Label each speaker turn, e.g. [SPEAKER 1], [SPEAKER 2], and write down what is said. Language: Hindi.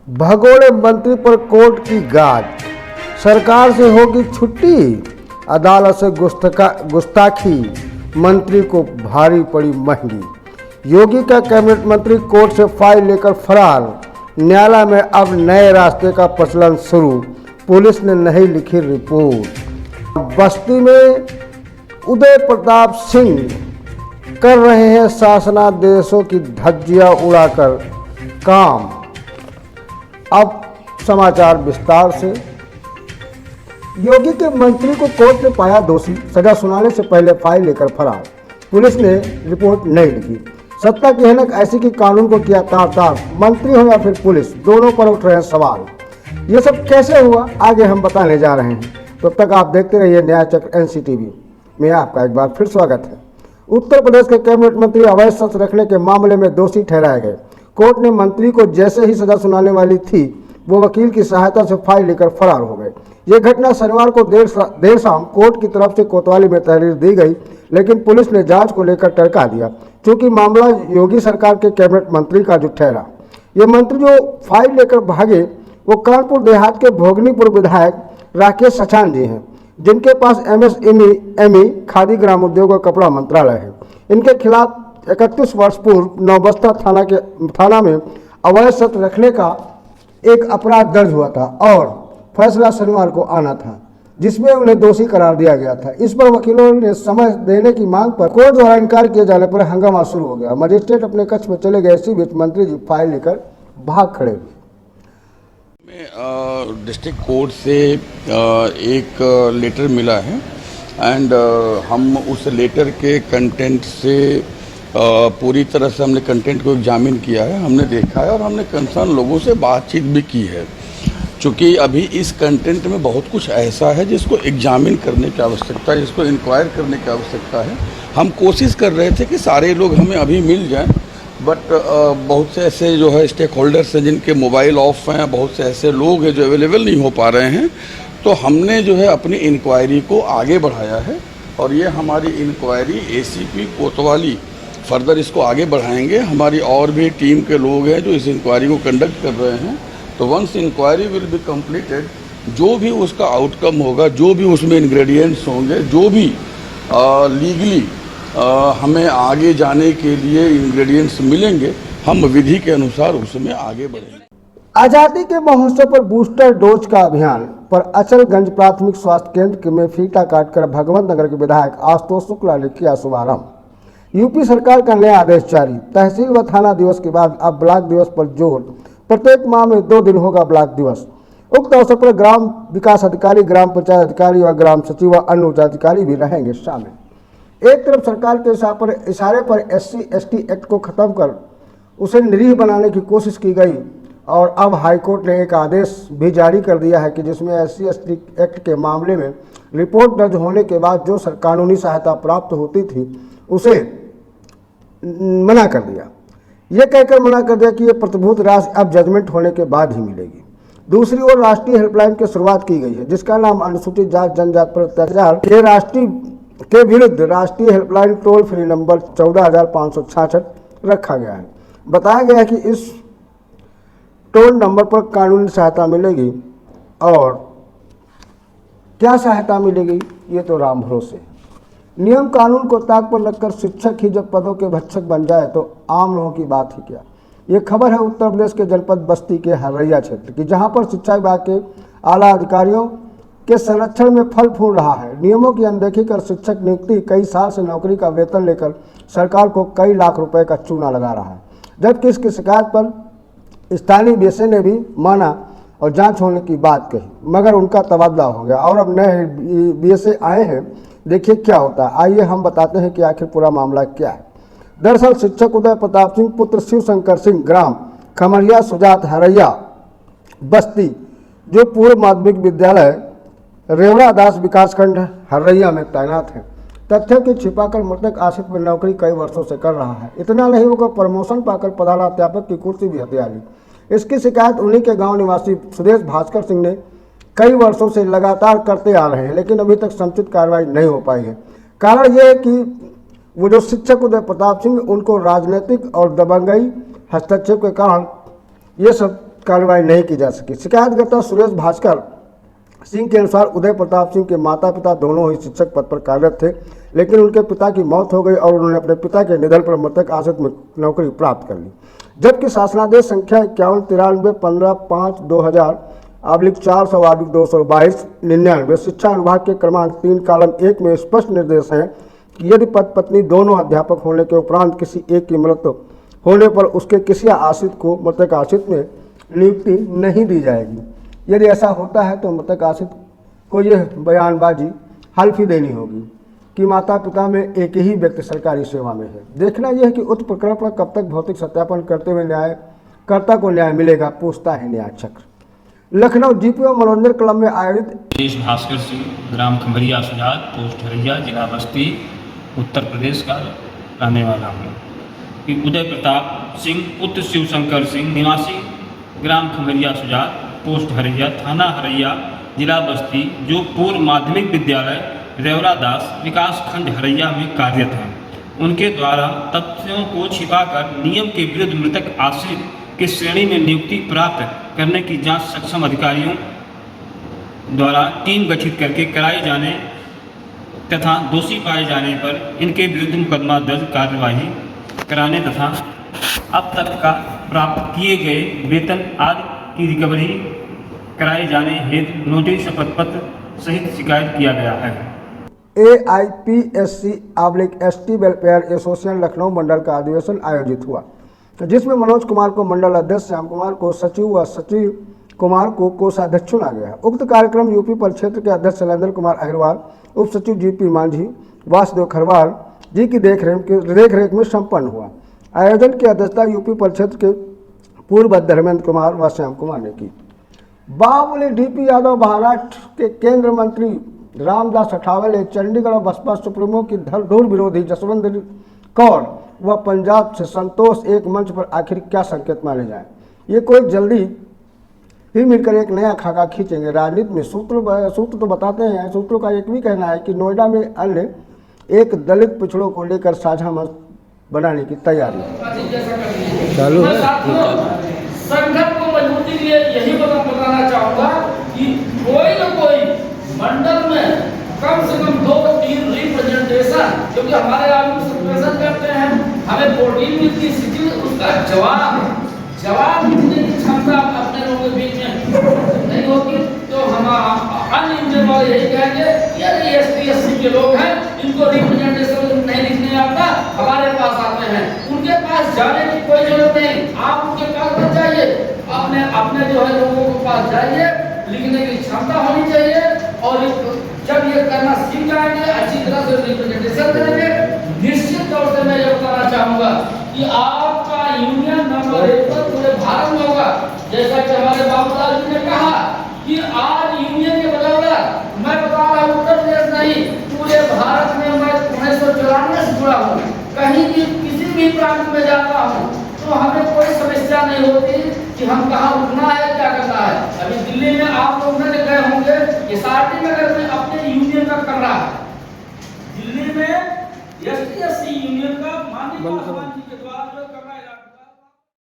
[SPEAKER 1] भगोड़े मंत्री पर कोर्ट की गाज, सरकार से होगी छुट्टी, अदालत से गुस्ताखी, मंत्री को भारी पड़ी महंगी। योगी का कैबिनेट मंत्री कोर्ट से फाइल लेकर फरार, न्यायालय में अब नए रास्ते का प्रचलन शुरू, पुलिस ने नहीं लिखी रिपोर्ट। बस्ती में उदय प्रताप सिंह कर रहे हैं शासनादेशों की धज्जियां उड़ाकर काम। अब समाचार विस्तार से। योगी के मंत्री को कोर्ट ने पाया दोषी, सजा सुनाने से पहले फाइल लेकर फरार, पुलिस ने रिपोर्ट नहीं लिखी। सत्ता की भनक ऐसी कि कानून को किया तार तार, मंत्री हो या फिर पुलिस, दोनों पर उठ रहे हैं सवाल। ये सब कैसे हुआ आगे हम बताने जा रहे हैं, तब तक आप देखते रहिए न्याय चक्र NCTV में। आपका एक बार फिर स्वागत है। उत्तर प्रदेश के कैबिनेट मंत्री अवैध शस्त्र रखने के मामले में दोषी ठहराए गए। कोर्ट ने मंत्री को जैसे ही सजा सुनाने वाली थी, वो वकील की सहायता से फाइल लेकर फरार हो गए। ये घटना शनिवार को देर शाम कोर्ट की तरफ से कोतवाली में तहरीर दी गई, लेकिन पुलिस ने जांच को लेकर टरका दिया, क्योंकि मामला योगी सरकार के कैबिनेट मंत्री का जो ठहरा। ये मंत्री जो फाइल लेकर भागे वो कानपुर देहात के भोगनीपुर विधायक राकेश सचान जी हैं, जिनके पास MSME खादी ग्राम उद्योग और कपड़ा मंत्रालय है। इनके खिलाफ 31 वर्ष पूर्व नौबस्ता थाना में अवैध शस्त्र रखने का एक अपराध दर्ज हुआ था और फैसला शनिवार को आना था, जिसमें उन्हें दोषी करार दिया गया था। इस पर वकीलों ने समय देने की मांग पर कोर्ट द्वारा इनकार किए जाने पर हंगामा शुरू हो गया। मजिस्ट्रेट अपने कक्ष में चले गए, इसी बीच मंत्री जी फाइल लेकर भाग खड़े हुए।
[SPEAKER 2] डिस्ट्रिक्ट कोर्ट से एक लेटर मिला है एंड हम उस लेटर के कंटेंट से पूरी तरह से हमने कंटेंट को एग्जामिन किया है, हमने देखा है और हमने कंसर्न लोगों से बातचीत भी की है। चूँकि अभी इस कंटेंट में बहुत कुछ ऐसा है जिसको एग्जामिन करने की आवश्यकता है, जिसको इंक्वायर करने की आवश्यकता है। हम कोशिश कर रहे थे कि सारे लोग हमें अभी मिल जाएं, बट बहुत से ऐसे जो है स्टेक होल्डर्स हैं जिनके मोबाइल ऑफ हैं, बहुत से ऐसे लोग हैं जो अवेलेबल नहीं हो पा रहे हैं। तो हमने जो है अपनी इंक्वायरी को आगे बढ़ाया है और ये हमारी इंक्वायरी ACP कोतवाली फर्दर इसको आगे बढ़ाएंगे। हमारी और भी टीम के लोग हैं जो इस इंक्वायरी को कंडक्ट कर रहे हैं। तो once inquiry will be completed, जो भी उसका आउटकम होगा, जो भी उसमें इंग्रेडिएंट्स होंगे, जो भी लीगली हमें आगे जाने के लिए इंग्रेडिएंट्स मिलेंगे, हम विधि के अनुसार उसमें आगे बढ़ेंगे।
[SPEAKER 1] आजादी के महोत्सव पर बूस्टर डोज का अभियान पर अचलगंज प्राथमिक स्वास्थ्य केंद्र में फीता काटकर भगवंत नगर के विधायक आशुतोष शुक्ला ने किया शुभारंभ। यूपी सरकार का नया आदेश जारी, तहसील व थाना दिवस के बाद अब ब्लॉक दिवस पर जोर, प्रत्येक माह में 2 दिन होगा ब्लॉक दिवस। उक्त अवसर पर ग्राम विकास अधिकारी, ग्राम पंचायत अधिकारी और ग्राम सचिव व अन्य उच्चाधिकारी भी रहेंगे शामिल। एक तरफ सरकार के इशारे पर SC/ST एक्ट को खत्म कर उसे निरीह बनाने की कोशिश की गई और अब हाईकोर्ट ने एक आदेश भी जारी कर दिया है कि जिसमें SC/ST एक्ट के मामले में रिपोर्ट दर्ज होने के बाद जो कानूनी सहायता प्राप्त होती थी उसे मना कर दिया। ये कहकर मना कर दिया कि ये प्रतिभूत राशि अब जजमेंट होने के बाद ही मिलेगी। दूसरी ओर राष्ट्रीय हेल्पलाइन की शुरुआत की गई है, जिसका नाम अनुसूचित जाति जनजाति पर अत्याचार के विरुद्ध राष्ट्रीय हेल्पलाइन टोल फ्री नंबर 14,566 रखा गया है। बताया गया है कि इस टोल नंबर पर कानूनी सहायता मिलेगी और क्या सहायता मिलेगी ये तो राम भरोसे। नियम कानून को ताक पर रखकर शिक्षक ही जब पदों के भक्षक बन जाए तो आम लोगों की बात ही क्या। ये खबर है उत्तर प्रदेश के जनपद बस्ती के हरैया क्षेत्र की, जहां पर शिक्षा विभाग के आला अधिकारियों के संरक्षण में फल फूल रहा है। नियमों की अनदेखी कर शिक्षक नियुक्ति कई साल से नौकरी का वेतन लेकर सरकार को कई लाख रुपए का चूना लगा रहा है, जबकि इसकी शिकायत पर स्थानीय BSA ने भी माना और जांच होने की बात कही, मगर उनका तबादला हो गया और अब नए BSA आए हैं। देखिए क्या होता है, आइए हम बताते हैं कि आखिर पूरा मामला क्या है। दरअसल शिक्षक उदय प्रताप सिंह पुत्र शिव शंकर सिंह ग्राम खमरिया सुजात हरैया बस्ती, जो पूर्व माध्यमिक विद्यालय रेवड़ा दास विकासखंड हरैया में तैनात है, तथ्यों की छिपाकर मृतक आशिफ में नौकरी कई वर्षों से कर रहा है। इतना नहीं होकर प्रमोशन पाकर प्रधानाध्यापक की कुर्सी भी हथिया ली। इसकी शिकायत उन्हीं के गांव निवासी सुदेश भास्कर सिंह ने कई वर्षों से लगातार करते आ रहे हैं, लेकिन अभी तक समुचित कार्रवाई नहीं हो पाई है। कारण यह है कि वो जो शिक्षक उदय प्रताप सिंह, उनको राजनीतिक और दबंगई हस्तक्षेप के कारण ये सब कार्रवाई नहीं की जा सकी। शिकायतकर्ता सुरेश भास्कर सिंह के अनुसार उदय प्रताप सिंह के माता पिता दोनों ही शिक्षक पद पर कार्यरत थे, लेकिन उनके पिता की मौत हो गई और उन्होंने अपने पिता के निधन पर मृतक आश्रित में नौकरी प्राप्त कर ली। जबकि शासनादेश संख्या 51-93-15/4/222-99 शिक्षा विभाग के क्रमांक 3 कॉलम 1 में स्पष्ट निर्देश हैं कि यदि पति पत्नी दोनों अध्यापक होने के उपरांत किसी एक की मृत्यु होने पर उसके किसी आश्रित को मृतक आश्रित में नियुक्ति नहीं दी जाएगी। यदि ऐसा होता है तो मृतक आश्रित को यह बयानबाजी हल्फी देनी होगी कि माता पिता में एक ही व्यक्ति सरकारी सेवा में है। देखना यह है कि उक्त प्रकरण पर कब तक भौतिक सत्यापन करते हुए न्यायकर्ता को न्याय मिलेगा, पूछता है न्याय चक्र। लखनऊ जीपीओ मनोरंजन क्लब में आयोजित
[SPEAKER 3] सुरेश भास्कर सिंह, ग्राम खंभरिया सुजात, पोस्ट हरिया, जिला बस्ती, उत्तर प्रदेश का रहने वाला हूँ। कि उदय प्रताप सिंह पुत्र शिवशंकर सिंह, निवासी ग्राम खंभरिया सुजात, पोस्ट हरिया, थाना हरिया, जिला बस्ती, जो पूर्व माध्यमिक विद्यालय रेवरा दास विकास खंड हरिया में कार्यरत हैं, उनके द्वारा तथ्यों को छिपाकर नियम के विरुद्ध मृतक आश्रित की श्रेणी में नियुक्ति प्राप्त करने की जांच सक्षम अधिकारियों द्वारा टीम गठित करके कराए जाने तथा दोषी पाए जाने पर इनके विरुद्ध मुकदमा दर्ज कार्यवाही कराने तथा अब तक का प्राप्त किए गए वेतन आदि की रिकवरी कराए जाने हेतु नोटिस शपथ पत्र सहित शिकायत किया गया है।
[SPEAKER 1] AIPSC/ST वेलफेयर एसोसिएशन लखनऊ मंडल का अधिवेशन आयोजित हुआ, जिसमें मनोज कुमार को मंडल अध्यक्ष, श्याम कुमार को सचिव व सचिव कुमार को कोषाध्यक्ष चुना गया। उक्त कार्यक्रम यूपी परिक्षेत्र के अध्यक्ष शैलेंद्र कुमार अग्रवाल, उप सचिव GP मांझी, वासुदेव खरवाल जी की देखरेख में संपन्न हुआ। आयोजन की अध्यक्षता यूपी परिक्षेत्र के पूर्व धर्मेंद्र कुमार व श्याम कुमार ने की। बाबुली DP यादव, महाराष्ट्र के केंद्र मंत्री रामदास अठावले ने चंडीगढ़ और बसपा सुप्रीमो की धूल विरोधी जसवंत कौर व पंजाब से संतोष एक मंच पर आखिर क्या संकेत माने जाए। ये कोई जल्दी ही मिलकर एक नया खाका खींचेंगे। राजनीति में सूत्र तो बताते हैं, सूत्रों का एक भी कहना है कि नोएडा में अन्य एक दलित पिछड़ों को लेकर साझा मंच बनाने की तैयारी चालू है।
[SPEAKER 4] संगठन को मजबूती के लिए यही बताना चाहूंगा कि कोई न कोई मंडल में कम से कम 2-3 रिप्रेजेंटेशन, क्योंकि हमारे आदमी रिप्रेजेंट करते हैं, हमें प्रोटीन मिलती स्थिति, उसका जवाब देने की क्षमता अपने लोगों के बीच में नहीं होती, तो हम अन्य इंडियन वाले यही कहेंगे यार ये ST/SC के लोग हैं, इनको रिप्रेजेंटेशन नहीं लिखने आता, हमारे पास आते हैं। उनके पास जाने की कोई जरूरत नहीं, आप उनके पास मत जाइए, अपने जो है लोगों के पास जाइए, लिखने की क्षमता होनी चाहिए और जब ये करना सीख जाएंगे, अच्छी तरह से रिप्रेजेंटेशन करेंगे, निश्चित तौर से मैं ये बताना चाहूंगा कि आपका यूनियन नंबर 1 पर पूरे भारत में होगा। जैसा कि हमारे बाबूलाल जी ने कहा कि आज यूनियन के बदौलत मैं बता रहा हूँ, उत्तर प्रदेश नहीं पूरे भारत में मैं 1994 से जुड़ा हूँ, कहीं भी किसी भी प्रांत में जाता हूँ तो हमें कोई समस्या नहीं होती कि हम कहाँ रुकना है, क्या करना है। अभी दिल्ली में आप लोग मैंने गए होंगे, SRT नगर में अपने यूनियन का कर रहा है, दिल्ली में ST/SC यूनियन का माननीय